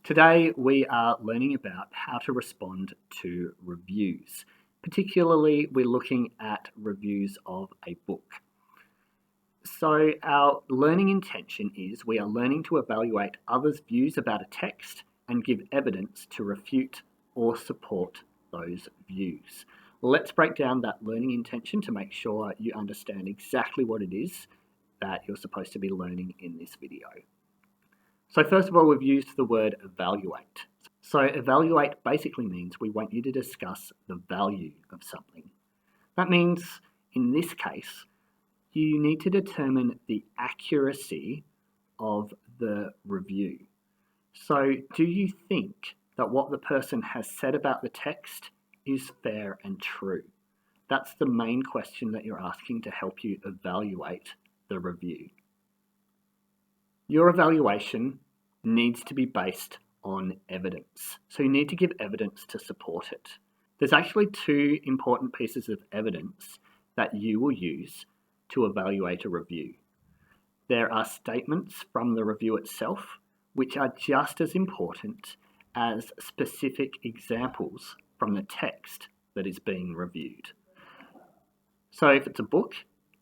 Today we are learning about how to respond to reviews. Particularly, we're looking at reviews of a book. So our learning intention is we are learning to evaluate others' views about a text and give evidence to refute or support those views. Let's break down that learning intention to make sure you understand exactly what it is that you're supposed to be learning in this video. So first of all, we've used the word evaluate. So evaluate basically means we want you to discuss the value of something. That means, in this case, you need to determine the accuracy of the review. So do you think that what the person has said about the text is fair and true? That's the main question that you're asking to help you evaluate the review. Your evaluation needs to be based on evidence. So you need to give evidence to support it. There's actually two important pieces of evidence that you will use to evaluate a review. There are statements from the review itself, which are just as important as specific examples from the text that is being reviewed. So if it's a book,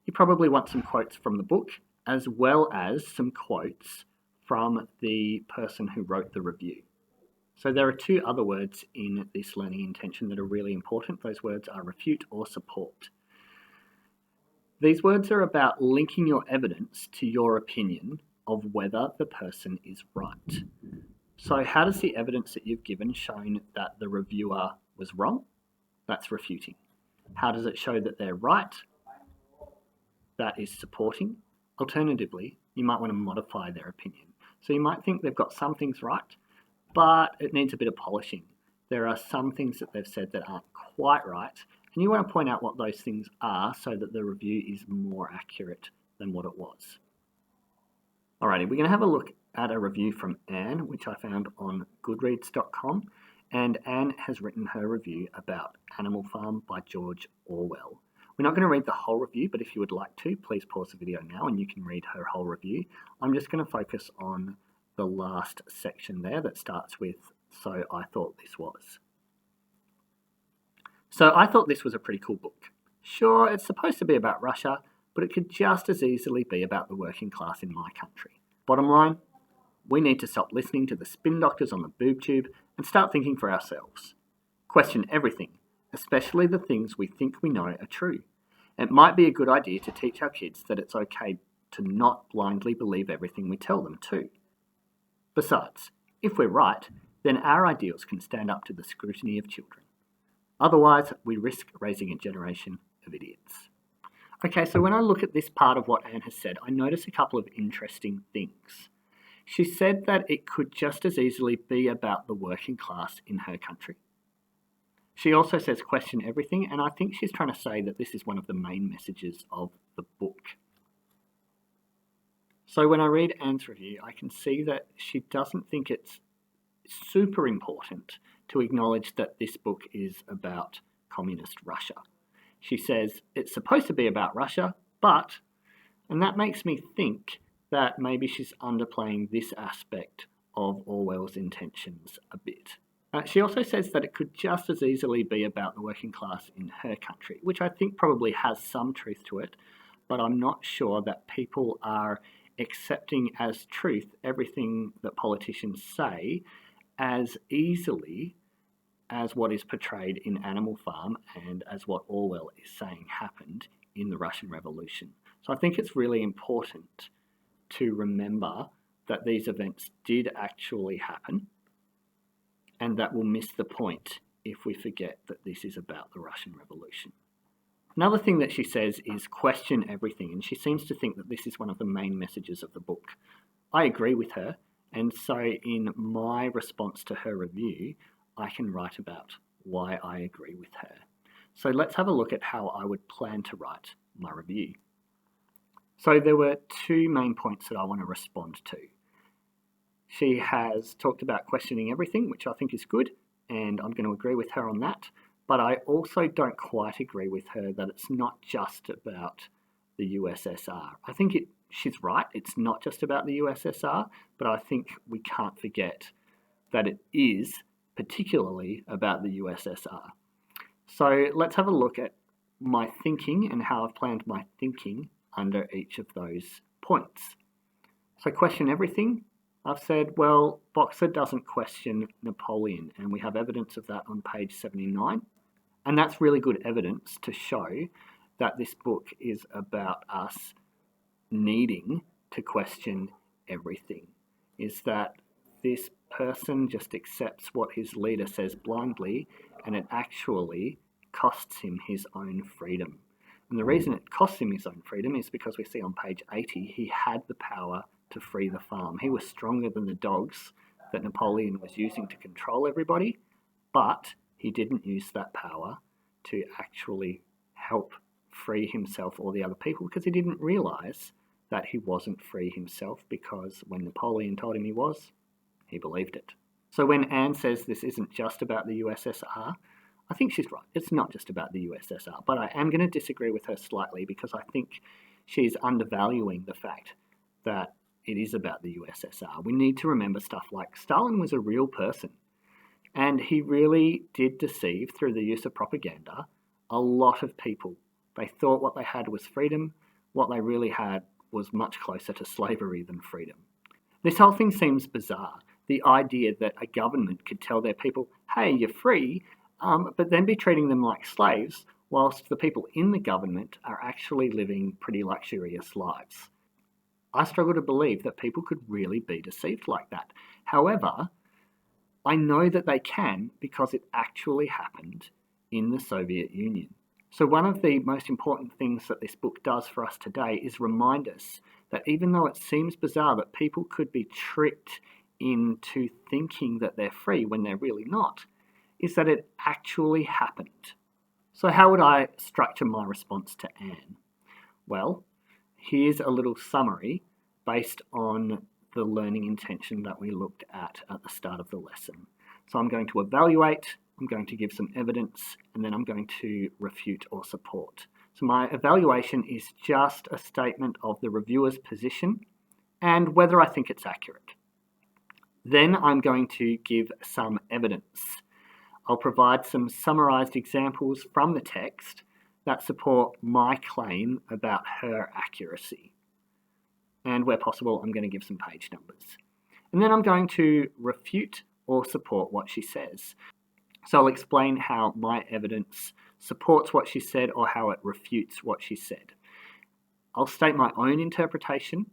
you probably want some quotes from the book, as well as some quotes from the person who wrote the review. So there are two other words in this learning intention that are really important. Those words are refute or support. These words are about linking your evidence to your opinion of whether the person is right. So how does the evidence that you've given show that the reviewer was wrong? That's refuting. How does it show that they're right? That is supporting. Alternatively, you might want to modify their opinion. So you might think they've got some things right, but it needs a bit of polishing. There are some things that they've said that aren't quite right, and you want to point out what those things are so that the review is more accurate than what it was. Alrighty, we're going to have a look at a review from Anne, which I found on goodreads.com, and Anne has written her review about Animal Farm by George Orwell. We're not going to read the whole review, but if you would like to, please pause the video now and you can read her whole review. I'm just going to focus on the last section there that starts with, "So I thought this was." So I thought this was a pretty cool book. Sure, it's supposed to be about Russia, but it could just as easily be about the working class in my country. Bottom line, we need to stop listening to the spin doctors on the boob tube and start thinking for ourselves. Question everything, especially the things we think we know are true. It might be a good idea to teach our kids that it's okay to not blindly believe everything we tell them too. Besides, if we're right, then our ideals can stand up to the scrutiny of children. Otherwise, we risk raising a generation of idiots. Okay, so when I look at this part of what Anne has said, I notice a couple of interesting things. She said that it could just as easily be about the working class in her country. She also says question everything, and I think she's trying to say that this is one of the main messages of the book. So when I read Anne's review, I can see that she doesn't think it's super important to acknowledge that this book is about communist Russia. She says it's supposed to be about Russia, but, and that makes me think that maybe she's underplaying this aspect of Orwell's intentions a bit. She also says that it could just as easily be about the working class in her country, which I think probably has some truth to it, but I'm not sure that people are accepting as truth everything that politicians say as easily as what is portrayed in Animal Farm and as what Orwell is saying happened in the Russian Revolution. So I think it's really important to remember that these events did actually happen, and that will miss the point if we forget that this is about the Russian Revolution. Another thing that she says is question everything, and she seems to think that this is one of the main messages of the book. I agree with her, and so in my response to her review, I can write about why I agree with her. So let's have a look at how I would plan to write my review. So there were two main points that I want to respond to. She has talked about questioning everything, which I think is good, and I'm going to agree with her on that. But I also don't quite agree with her that it's not just about the USSR. I think she's right, it's not just about the USSR, but I think we can't forget that it is particularly about the USSR. So let's have a look at my thinking and how I've planned my thinking under each of those points. So question everything. I've said, well, Boxer doesn't question Napoleon, and we have evidence of that on page 79. And that's really good evidence to show that this book is about us needing to question everything. Is that this person just accepts what his leader says blindly, and it actually costs him his own freedom. And the reason it costs him his own freedom is because we see on page 80, he had the power to free the farm. He was stronger than the dogs that Napoleon was using to control everybody, but he didn't use that power to actually help free himself or the other people, because he didn't realize that he wasn't free himself, because when Napoleon told him he was, he believed it. So when Anne says this isn't just about the USSR, I think she's right. It's not just about the USSR, but I am going to disagree with her slightly, because I think she's undervaluing the fact that it is about the USSR. We need to remember stuff like Stalin was a real person, and he really did deceive, through the use of propaganda, a lot of people. They thought what they had was freedom. What they really had was much closer to slavery than freedom. This whole thing seems bizarre. The idea that a government could tell their people, hey, you're free, but then be treating them like slaves, whilst the people in the government are actually living pretty luxurious lives. I struggle to believe that people could really be deceived like that. However, I know that they can, because it actually happened in the Soviet Union. So one of the most important things that this book does for us today is remind us that even though it seems bizarre that people could be tricked into thinking that they're free when they're really not, is that it actually happened. So how would I structure my response to Anne? Well, here's a little summary based on the learning intention that we looked at the start of the lesson. So I'm going to evaluate, I'm going to give some evidence, and then I'm going to refute or support. So my evaluation is just a statement of the reviewer's position and whether I think it's accurate. Then I'm going to give some evidence. I'll provide some summarized examples from the text that support my claim about her accuracy. And where possible, I'm going to give some page numbers. And then I'm going to refute or support what she says. So I'll explain how my evidence supports what she said or how it refutes what she said. I'll state my own interpretation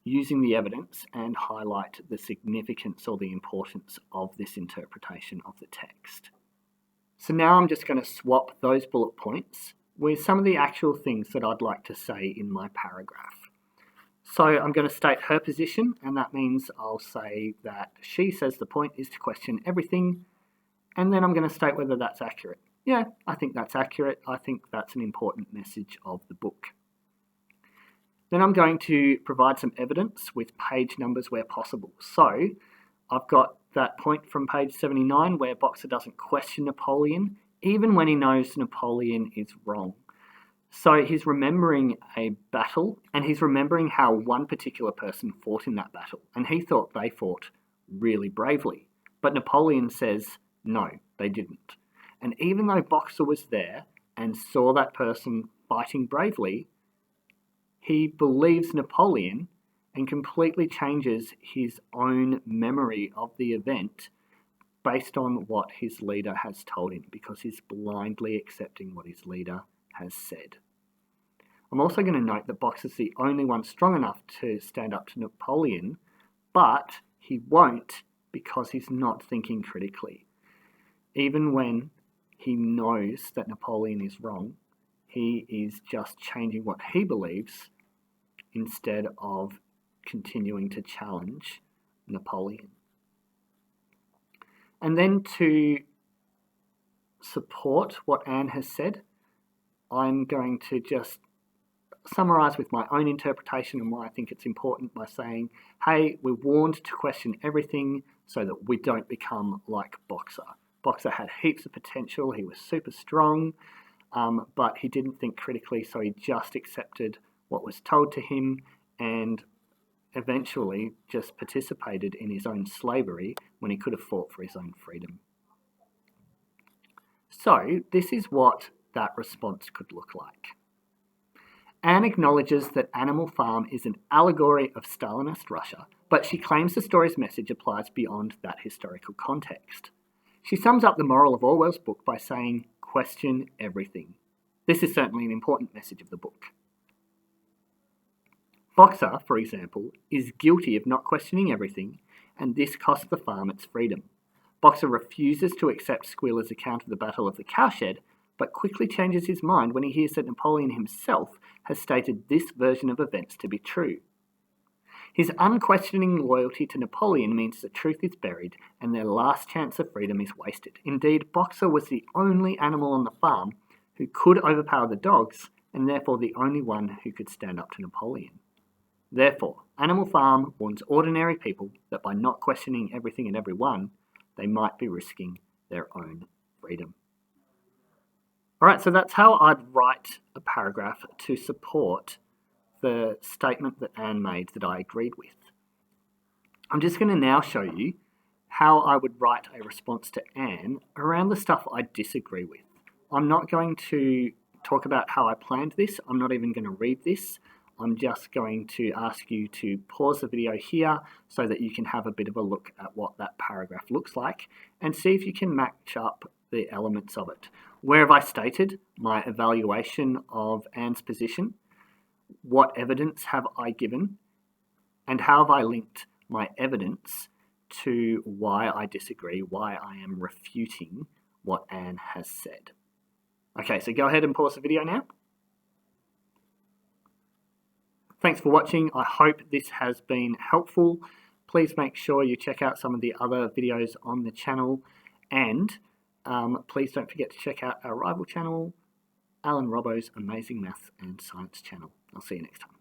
using the evidence and highlight the significance or the importance of this interpretation of the text. So now I'm just going to swap those bullet points with some of the actual things that I'd like to say in my paragraph. So I'm going to state her position, and that means I'll say that she says the point is to question everything, and then I'm going to state whether that's accurate. Yeah, I think that's accurate. I think that's an important message of the book. Then I'm going to provide some evidence with page numbers where possible. So I've got that point from page 79 where Boxer doesn't question Napoleon, even when he knows Napoleon is wrong. So he's remembering a battle, and he's remembering how one particular person fought in that battle, and he thought they fought really bravely. But Napoleon says, no, they didn't. And even though Boxer was there and saw that person fighting bravely, he believes Napoleon and completely changes his own memory of the event based on what his leader has told him, because he's blindly accepting what his leader has said. I'm also going to note that Boxer's the only one strong enough to stand up to Napoleon, but he won't because he's not thinking critically. Even when he knows that Napoleon is wrong, he is just changing what he believes instead of continuing to challenge Napoleon. And then to support what Anne has said, I'm going to just summarise with my own interpretation and why I think it's important by saying, hey, we're warned to question everything so that we don't become like Boxer. Boxer had heaps of potential, he was super strong, but he didn't think critically, so he just accepted what was told to him and eventually just participated in his own slavery when he could have fought for his own freedom. So this is what that response could look like. Anne acknowledges that Animal Farm is an allegory of Stalinist Russia, but she claims the story's message applies beyond that historical context. She sums up the moral of Orwell's book by saying, "Question everything." This is certainly an important message of the book. Boxer, for example, is guilty of not questioning everything, and this cost the farm its freedom. Boxer refuses to accept Squealer's account of the Battle of the Cowshed, but quickly changes his mind when he hears that Napoleon himself has stated this version of events to be true. His unquestioning loyalty to Napoleon means the truth is buried and their last chance of freedom is wasted. Indeed, Boxer was the only animal on the farm who could overpower the dogs, and therefore the only one who could stand up to Napoleon. Therefore, Animal Farm warns ordinary people that by not questioning everything and everyone, they might be risking their own freedom. Alright, so that's how I'd write a paragraph to support the statement that Anne made that I agreed with. I'm just going to now show you how I would write a response to Anne around the stuff I disagree with. I'm not going to talk about how I planned this. I'm not even going to read this. I'm just going to ask you to pause the video here so that you can have a bit of a look at what that paragraph looks like and see if you can match up the elements of it. Where have I stated my evaluation of Anne's position? What evidence have I given? And how have I linked my evidence to why I disagree, why I am refuting what Anne has said? Okay, so go ahead and pause the video now. Thanks for watching. I hope this has been helpful. Please make sure you check out some of the other videos on the channel, and please don't forget to check out our rival channel, Alan Robbo's Amazing Maths and Science channel. I'll see you next time.